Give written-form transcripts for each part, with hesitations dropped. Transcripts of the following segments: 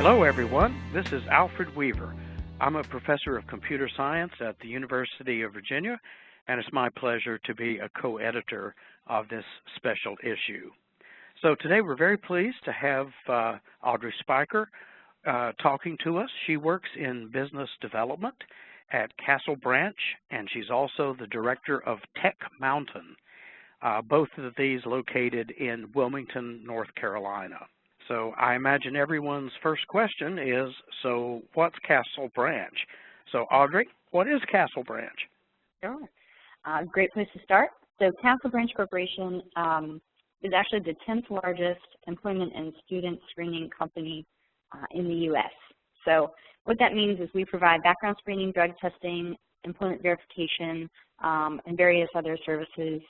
Hello everyone, this is Alfred Weaver. I'm a professor of computer science at the University of Virginia, and it's my pleasure to be a co-editor of this special issue. So today we're very pleased to have Audrey Spiker talking to us. She works in business development at Castle Branch, and she's also the director of tekMountain, both of these located in Wilmington, North Carolina. So I imagine everyone's first question is, so what's Castle Branch? So Audrey, what is Castle Branch? Sure. Great place to start. So Castle Branch Corporation is actually the 10th largest employment and student screening company in the U.S. So what that means is we provide background screening, drug testing, employment verification, and various other services,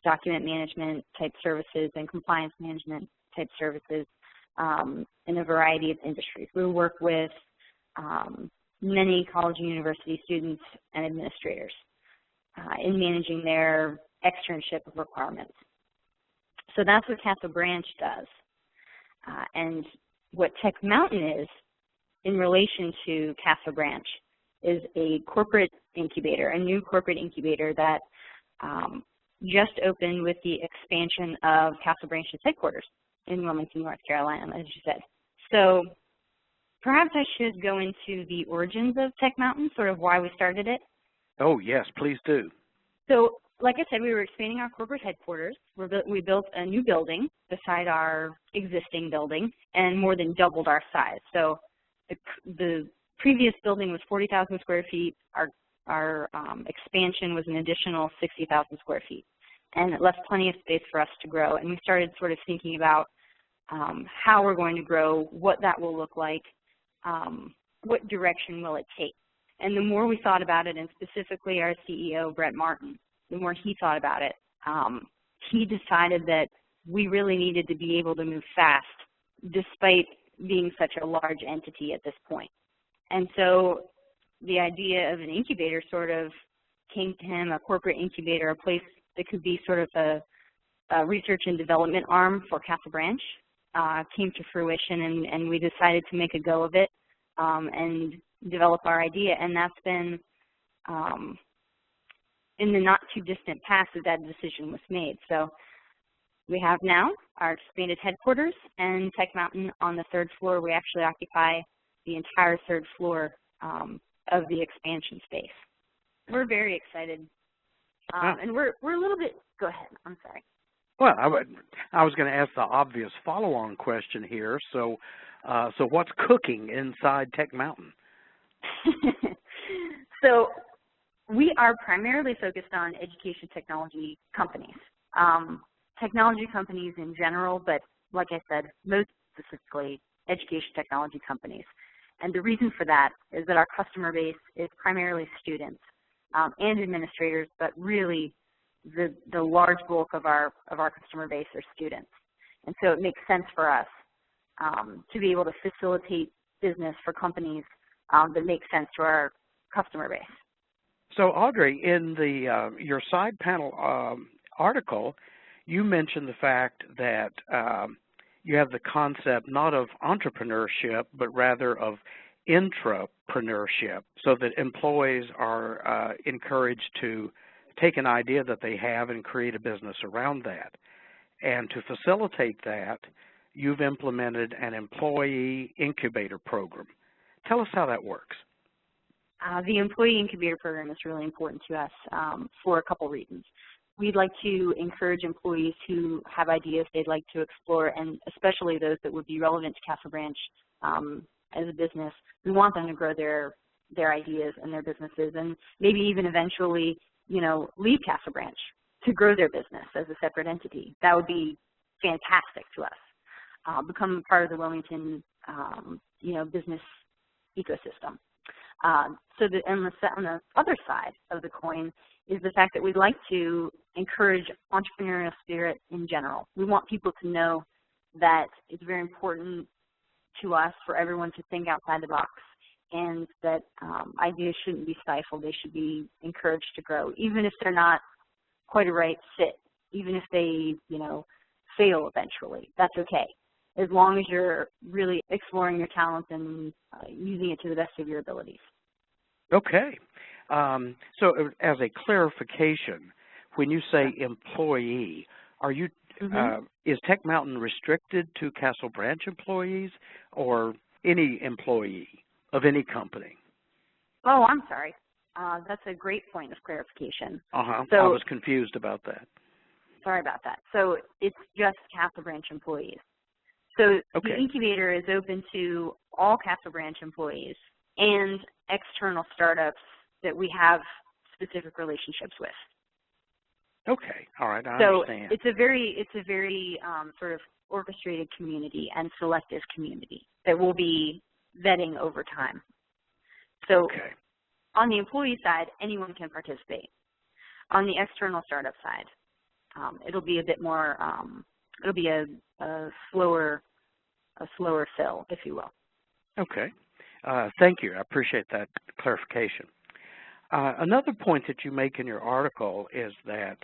document management type services, and compliance management type services in a variety of industries. We work with many college and university students and administrators in managing their externship requirements. So that's what Castle Branch does. And what tekMountain is in relation to Castle Branch is a corporate incubator, a new corporate incubator that just opened with the expansion of Castle Branch's headquarters in Wilmington, North Carolina, as you said. So perhaps I should go into the origins of tekMountain, sort of why we started it. Oh, yes, please do. So like I said, we were expanding our corporate headquarters. We built a new building beside our existing building and more than doubled our size. So the previous building was 40,000 square feet. Our expansion was an additional 60,000 square feet. And it left plenty of space for us to grow. And we started sort of thinking about how we're going to grow, what that will look like, what direction will it take. And the more we thought about it, and specifically our CEO, Brett Martin, the more he thought about it, he decided that we really needed to be able to move fast despite being such a large entity at this point. And so the idea of an incubator sort of came to him, a corporate incubator, a place that could be sort of a research and development arm for Castle Branch, came to fruition, and we decided to make a go of it and develop our idea. And that's been in the not too distant past that decision was made. So we have now our expanded headquarters and tekMountain on the 3rd floor. We actually occupy the entire 3rd floor of the expansion space. We're very excited. And we're a little bit, go ahead, I'm sorry. Well, I was going to ask the obvious follow-on question here. So what's cooking inside tekMountain? So we are primarily focused on education technology companies. Technology companies in general, but like I said, most specifically education technology companies. And the reason for that is that our customer base is primarily students and administrators, but really the large bulk of our customer base are students. And so it makes sense for us to be able to facilitate business for companies that make sense to our customer base. So Audrey, in the your side panel article, you mentioned the fact that you have the concept not of entrepreneurship, but rather of intrapreneurship, so that employees are encouraged to take an idea that they have and create a business around that. And to facilitate that, you've implemented an employee incubator program. Tell us how that works. The employee incubator program is really important to us for a couple reasons. We'd like to encourage employees who have ideas they'd like to explore, and especially those that would be relevant to Castle Branch as a business. We want them to grow their ideas and their businesses, and maybe even eventually, leave Castle Branch to grow their business as a separate entity. That would be fantastic to us. Become part of the Wilmington, business ecosystem. So on the other side of the coin is the fact that we'd like to encourage entrepreneurial spirit in general. We want people to know that it's very important to us for everyone to think outside the box, and that ideas shouldn't be stifled. They should be encouraged to grow, even if they're not quite a right fit, even if they, fail eventually. That's okay. as long as you're really exploring your talents and using it to the best of your abilities. Okay. So as a clarification, when you say employee, are you is tekMountain restricted to Castle Branch employees or any employee of any company? Oh, I'm sorry. That's a great point of clarification. So, I was confused about that. Sorry about that. So it's just Castle Branch employees. So the incubator is open to all Castle Branch employees and external startups that we have specific relationships with. Okay, all right, I understand. So it's a very sort of orchestrated community and selective community that we'll be vetting over time. So on the employee side, anyone can participate. On the external startup side, it'll be a bit more, it'll be a slower fill, if you will. Okay. Thank you. I appreciate that clarification. Another point that you make in your article is that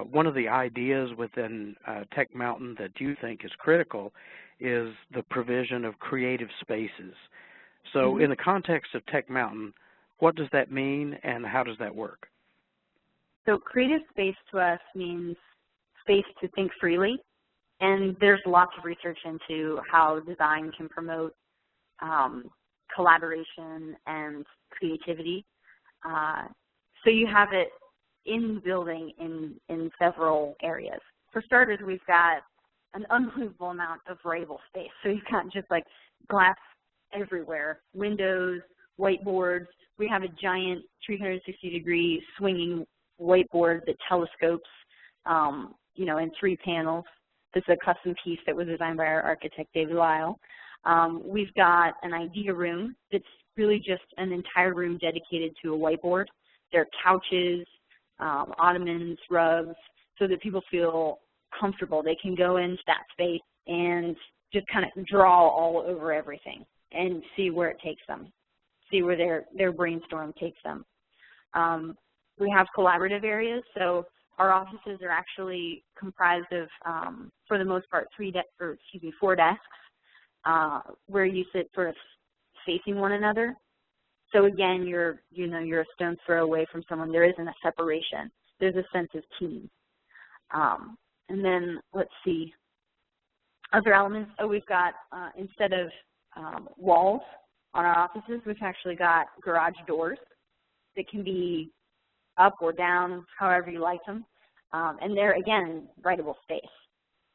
one of the ideas within tekMountain that you think is critical is the provision of creative spaces. So in the context of tekMountain, what does that mean and how does that work? So creative space to us means space to think freely, and there's lots of research into how design can promote collaboration and creativity. So you have it in the building in several areas. For starters, we've got an unbelievable amount of writable space. So you've got just like glass everywhere, windows, whiteboards. We have a giant 360-degree swinging whiteboard that telescopes, you know, in 3 panels. This is a custom piece that was designed by our architect, David Lyle. We've got an idea room that's really just an entire room dedicated to a whiteboard. There are couches, ottomans, rugs, so that people feel comfortable. They can go into that space and just kind of draw all over everything and see where it takes them, see where their brainstorm takes them. We have collaborative areas, so our offices are actually comprised of, for the most part, 4 desks, where you sit sort of facing one another. So again, you're a stone's throw away from someone. There isn't a separation. There's a sense of team. And then let's see, other elements. Oh, we've got instead of walls on our offices, we've actually got garage doors that can be up or down, however you like them. And they're, again, writable space.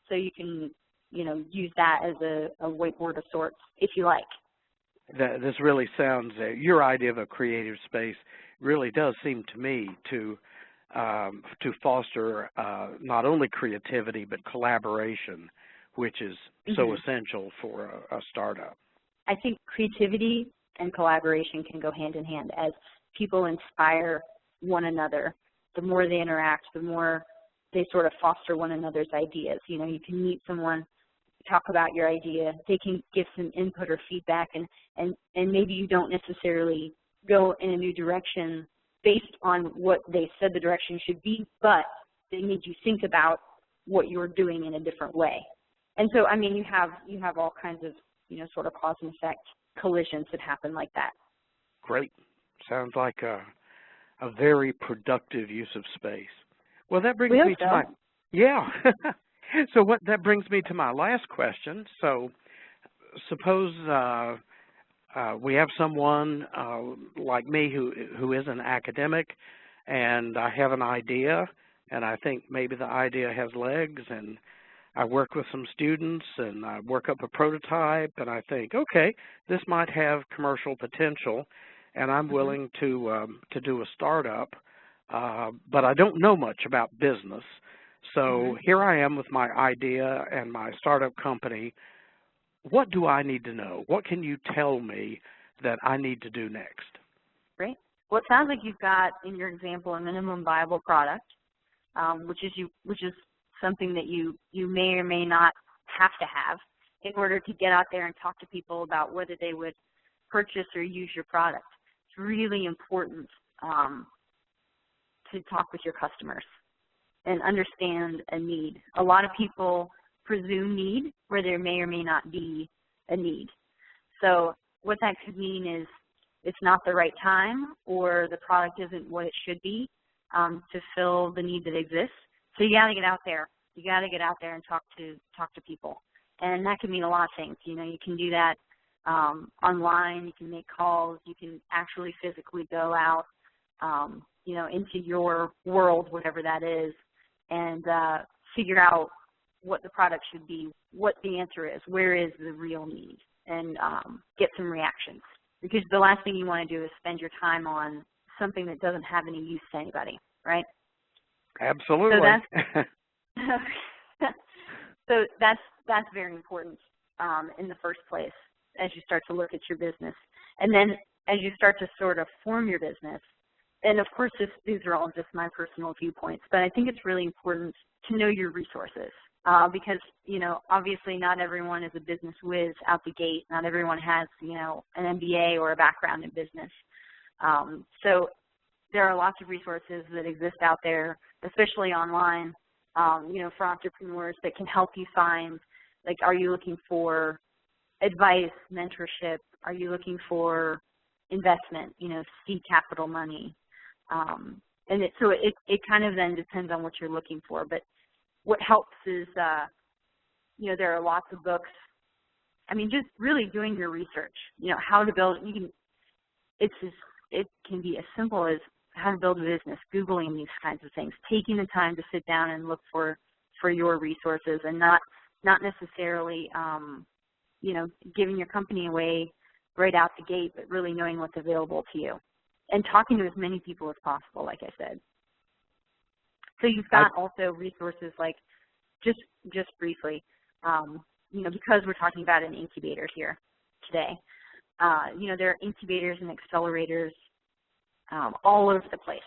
So you can, you know, use that as a whiteboard of sorts if you like. This really sounds, your idea of a creative space really does seem to me to foster not only creativity but collaboration, which is so essential for a startup. I think creativity and collaboration can go hand in hand. As people inspire one another, the more they interact, the more they sort of foster one another's ideas. You know, you can meet someone, talk about your idea, they can give some input or feedback, and maybe you don't necessarily go in a new direction based on what they said the direction should be, but they made you think about what you're doing in a different way. And so, I mean, you have all kinds of, you know, sort of cause and effect collisions that happen like that. Great. Sounds like a very productive use of space. Well, that brings me to my, So that brings me to my last question. So suppose we have someone like me who is an academic, and I have an idea, and I think maybe the idea has legs, and I work with some students, and I work up a prototype, and I think, okay, this might have commercial potential, and I'm willing to do a startup, but I don't know much about business. So here I am with my idea and my startup company. What do I need to know? What can you tell me that I need to do next? Great. Well, it sounds like you've got, in your example, a minimum viable product, which is something that you may or may not have to have in order to get out there and talk to people about whether they would purchase or use your product. It's really important to talk with your customers and understand a need. A lot of people presume need where there may or may not be a need. So what that could mean is it's not the right time, or the product isn't what it should be to fill the need that exists. So you got to get out there. You got to get out there and talk to people. And that can mean a lot of things. You know, you can do that online. You can make calls. You can actually physically go out, you know, into your world, whatever that is, and figure out what the product should be, what the answer is, where is the real need, and get some reactions. Because the last thing you want to do is spend your time on something that doesn't have any use to anybody, right? Absolutely. So that's very important in the first place as you start to look at your business. And then as you start to sort of form your business, and of course these are all just my personal viewpoints, but I think it's really important to know your resources because, you know, obviously not everyone is a business whiz out the gate. Not everyone has, you know, an MBA or a background in business. So there are lots of resources that exist out there, especially online, you know, for entrepreneurs that can help you find, like, are you looking for advice, mentorship? Are you looking for investment, you know, seed capital money? And so it kind of then depends on what you're looking for. But what helps is, you know, there are lots of books. I mean, just really doing your research, you know, how to build, it can be as simple as how to build a business, Googling these kinds of things, taking the time to sit down and look for your resources, and not necessarily, you know, giving your company away right out the gate, but really knowing what's available to you and talking to as many people as possible, like I said. So you've got also resources like, just briefly, you know, because we're talking about an incubator here today, you know, there are incubators and accelerators all over the place.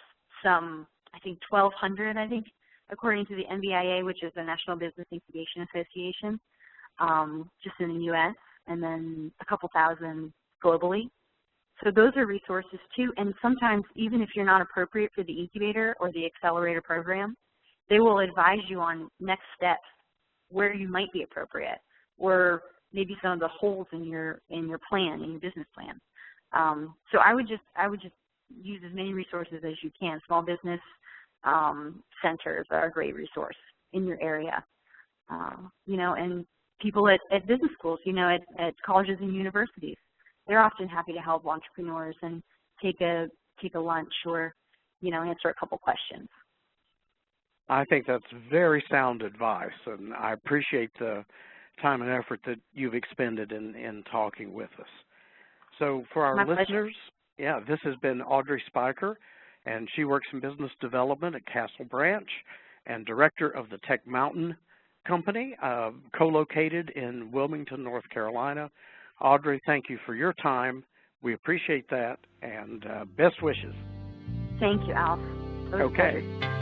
Some, I think 1,200, according to the NBIA, which is the National Business Incubation Association, just in the U.S., and then a couple thousand globally. So those are resources too, and sometimes even if you're not appropriate for the incubator or the accelerator program, they will advise you on next steps where you might be appropriate, or maybe some of the holes in your plan, in your business plan. So I would just use as many resources as you can. Small business centers are a great resource in your area, you know, and people at business schools, you know, at colleges and universities. They're often happy to help entrepreneurs and take a lunch or, you know, answer a couple questions. I think that's very sound advice, and I appreciate the time and effort that you've expended in talking with us. So for our listeners, yeah, this has been Audrey Spiker, and she works in business development at Castle Branch and director of the tekMountain company, co-located in Wilmington, North Carolina. Audrey, thank you for your time. We appreciate that, and best wishes. Thank you, Alf. Okay.